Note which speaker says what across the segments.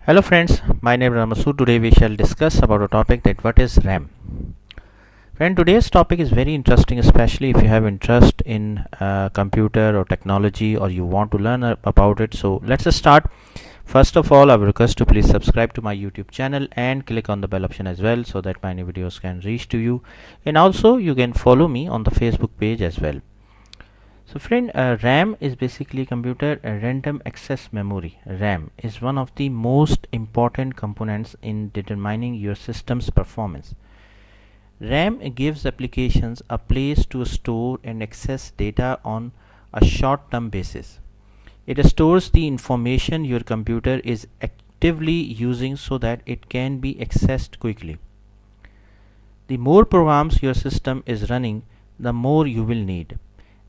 Speaker 1: Hello friends, my name is Ramasu. Today we shall discuss about a topic that what is RAM. Friend, today's topic is very interesting, especially if you have interest in computer or technology or you want to learn about it. So let's just start. First of all, I would request to please subscribe to my YouTube channel and click on the bell option as well so that my new videos can reach to you. And also you can follow me on the Facebook page as well. So friend, RAM is basically computer random access memory. RAM is one of the most important components in determining your system's performance. RAM gives applications a place to store and access data on a short-term basis. It stores the information your computer is actively using so that it can be accessed quickly. The more programs your system is running, the more you will need.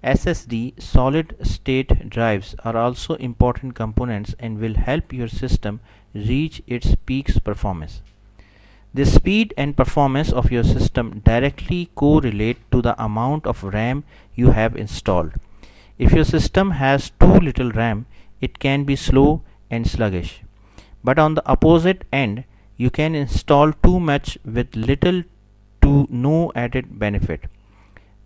Speaker 1: SSD solid state drives are also important components and will help your system reach its peak performance. The speed and performance of your system directly correlate to the amount of RAM you have installed. If your system has too little RAM, it can be slow and sluggish. But on the opposite end, you can install too much with little to no added benefit.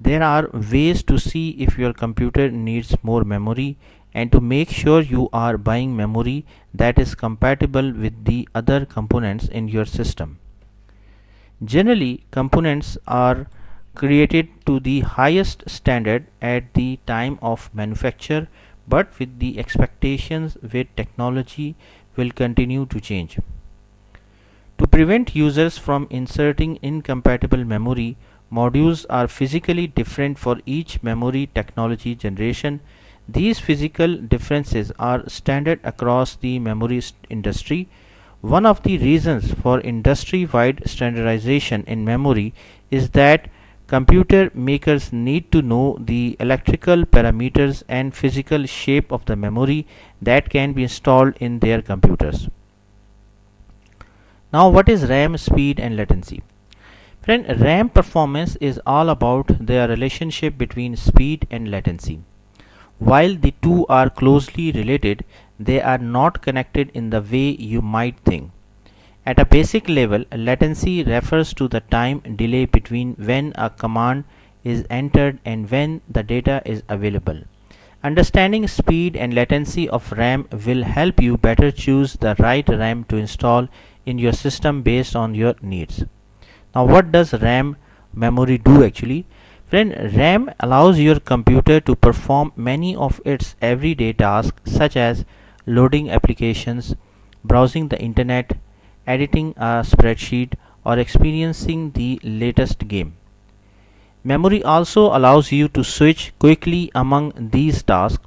Speaker 1: There are ways to see if your computer needs more memory and to make sure you are buying memory that is compatible with the other components in your system. Generally, components are created to the highest standard at the time of manufacture, but with the expectations with technology will continue to change. To prevent users from inserting incompatible memory, modules are physically different for each memory technology generation. These physical differences are standard across the memory industry. One of the reasons for industry-wide standardization in memory is that computer makers need to know the electrical parameters and physical shape of the memory that can be installed in their computers. Now, what is RAM, speed and latency? Friend, RAM performance is all about the relationship between speed and latency. While the two are closely related, they are not connected in the way you might think. At a basic level, latency refers to the time delay between when a command is entered and when the data is available. Understanding speed and latency of RAM will help you better choose the right RAM to install in your system based on your needs. Now, what does RAM memory do actually? Friend, RAM allows your computer to perform many of its everyday tasks such as loading applications, browsing the internet, editing a spreadsheet, or experiencing the latest game. Memory also allows you to switch quickly among these tasks,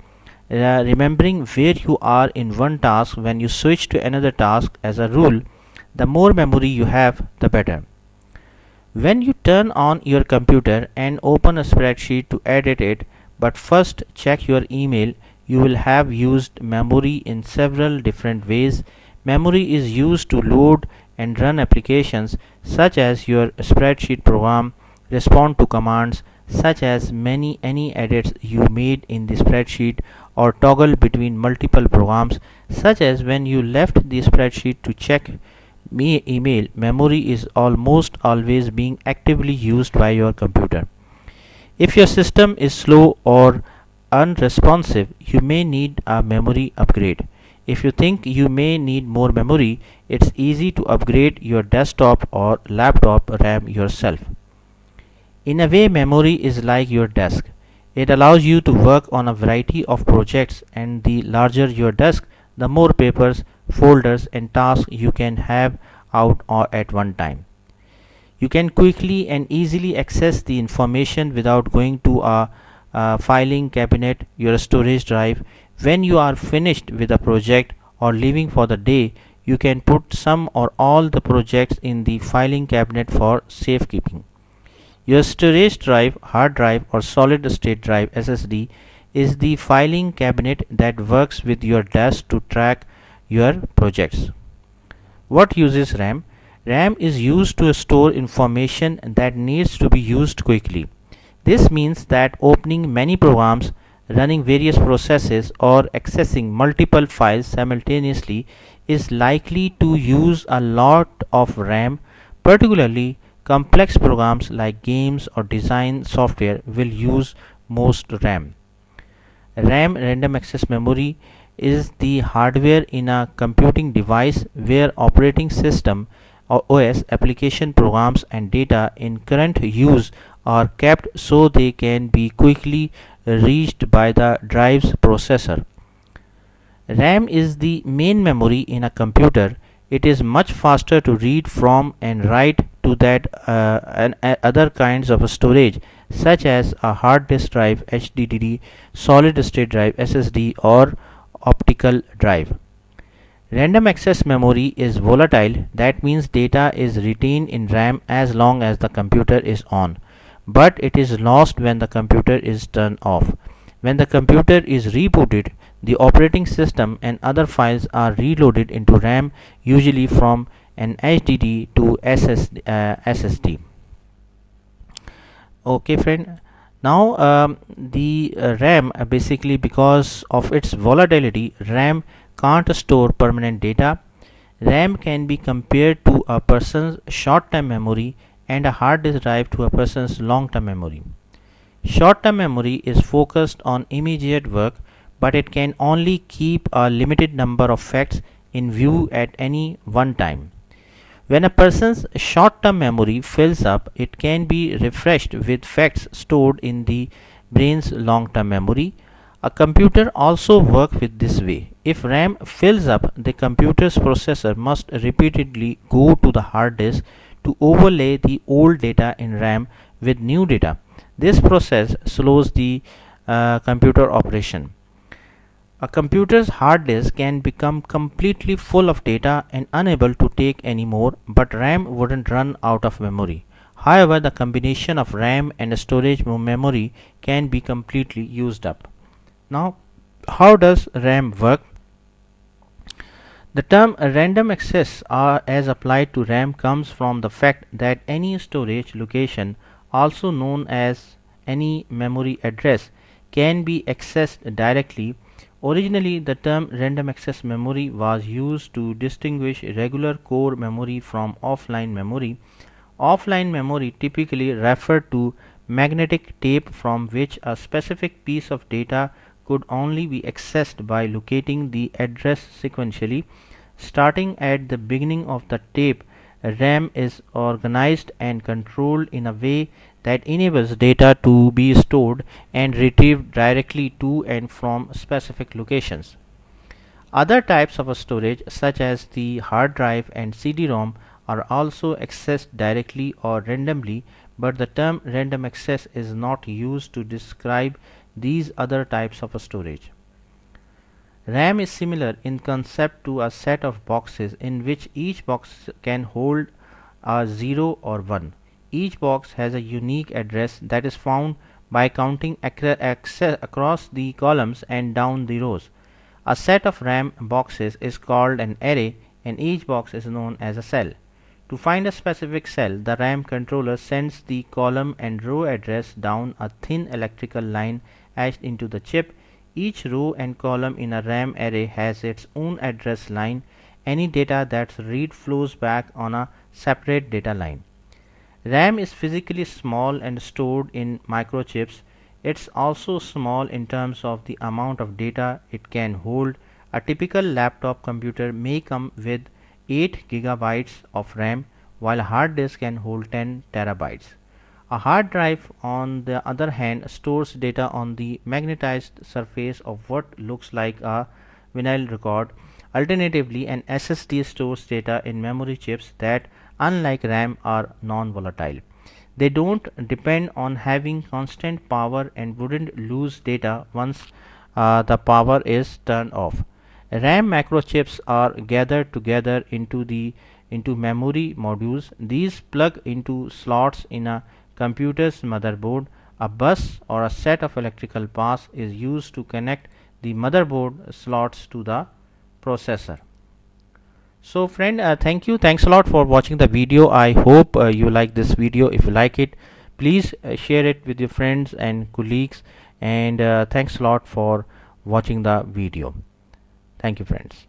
Speaker 1: remembering where you are in one task when you switch to another task. As a rule, the more memory you have, the better. When you turn on your computer and open a spreadsheet to edit it, but first check your email, you will have used memory in several different ways. Memory is used to load and run applications such as your spreadsheet program, respond to commands such as any edits you made in the spreadsheet, or toggle between multiple programs such as when you left the spreadsheet to check email. Memory is almost always being actively used by your computer. If your system is slow or unresponsive, you may need a memory upgrade. If you think you may need more memory, it's easy to upgrade your desktop or laptop RAM yourself. In a way, memory is like your desk. It allows you to work on a variety of projects, and the larger your desk, the more papers, folders and tasks you can have out or at one time. You can quickly and easily access the information without going to a filing cabinet, your storage drive. When you are finished with a project or leaving for the day, you can put some or all the projects in the filing cabinet for safekeeping. Your storage drive, hard drive or solid state drive SSD is the filing cabinet that works with your desk to track your projects. What uses RAM? RAM is used to store information that needs to be used quickly. This means that opening many programs, running various processes, or accessing multiple files simultaneously is likely to use a lot of RAM. Particularly complex programs like games or design software will use most RAM. RAM, random access memory, is the hardware in a computing device where operating system or OS application programs and data in current use are kept so they can be quickly reached by the drive's processor. RAM is the main memory in a computer. It is much faster to read from and write to that and other kinds of storage such as a hard disk drive, HDD, solid state drive, SSD, or optical drive. Random access memory is volatile. That means data is retained in RAM as long as the computer is on, but it is lost when the computer is turned off. When the computer is rebooted, the operating system and other files are reloaded into RAM, usually from an HDD to SSD. Okay, friend. Now, the RAM, basically because of its volatility, RAM can't store permanent data. RAM can be compared to a person's short term memory and a hard disk drive to a person's long term memory. Short term memory is focused on immediate work, but it can only keep a limited number of facts in view at any one time. When a person's short term memory fills up, it can be refreshed with facts stored in the brain's long term memory. A computer also works with this way. If RAM fills up, the computer's processor must repeatedly go to the hard disk to overlay the old data in RAM with new data. This process slows the computer operation. A computer's hard disk can become completely full of data and unable to take any more, but RAM wouldn't run out of memory. However, the combination of RAM and storage memory can be completely used up. Now, how does RAM work? The term random access as applied to RAM comes from the fact that any storage location, also known as any memory address, can be accessed directly. Originally, the term random access memory was used to distinguish regular core memory from offline memory. Offline memory typically referred to magnetic tape from which a specific piece of data could only be accessed by locating the address sequentially. Starting at the beginning of the tape, RAM is organized and controlled in a way that enables data to be stored and retrieved directly to and from specific locations. Other types of storage, such as the hard drive and CD-ROM, are also accessed directly or randomly, but the term random access is not used to describe these other types of storage. RAM is similar in concept to a set of boxes in which each box can hold a 0 or 1. Each box has a unique address that is found by counting across the columns and down the rows. A set of RAM boxes is called an array, and each box is known as a cell. To find a specific cell, the RAM controller sends the column and row address down a thin electrical line etched into the chip. Each row and column in a RAM array has its own address line. Any data that's read flows back on a separate data line. RAM is physically small and stored in microchips. It's also small in terms of the amount of data it can hold. A typical laptop computer may come with 8 gigabytes of RAM, while a hard disk can hold 10 terabytes. A hard drive, on the other hand, stores data on the magnetized surface of what looks like a vinyl record. Alternatively, an SSD stores data in memory chips that, unlike RAM, are non-volatile. They don't depend on having constant power and wouldn't lose data once the power is turned off. RAM macrochips are gathered together into memory modules. These plug into slots in a computer's motherboard. A bus or a set of electrical paths is used to connect the motherboard slots to the processor. So friend, thanks a lot for watching the video. I hope you like this video. If you like it, please share it with your friends and colleagues, and thanks a lot for watching the video. Thank you, friends.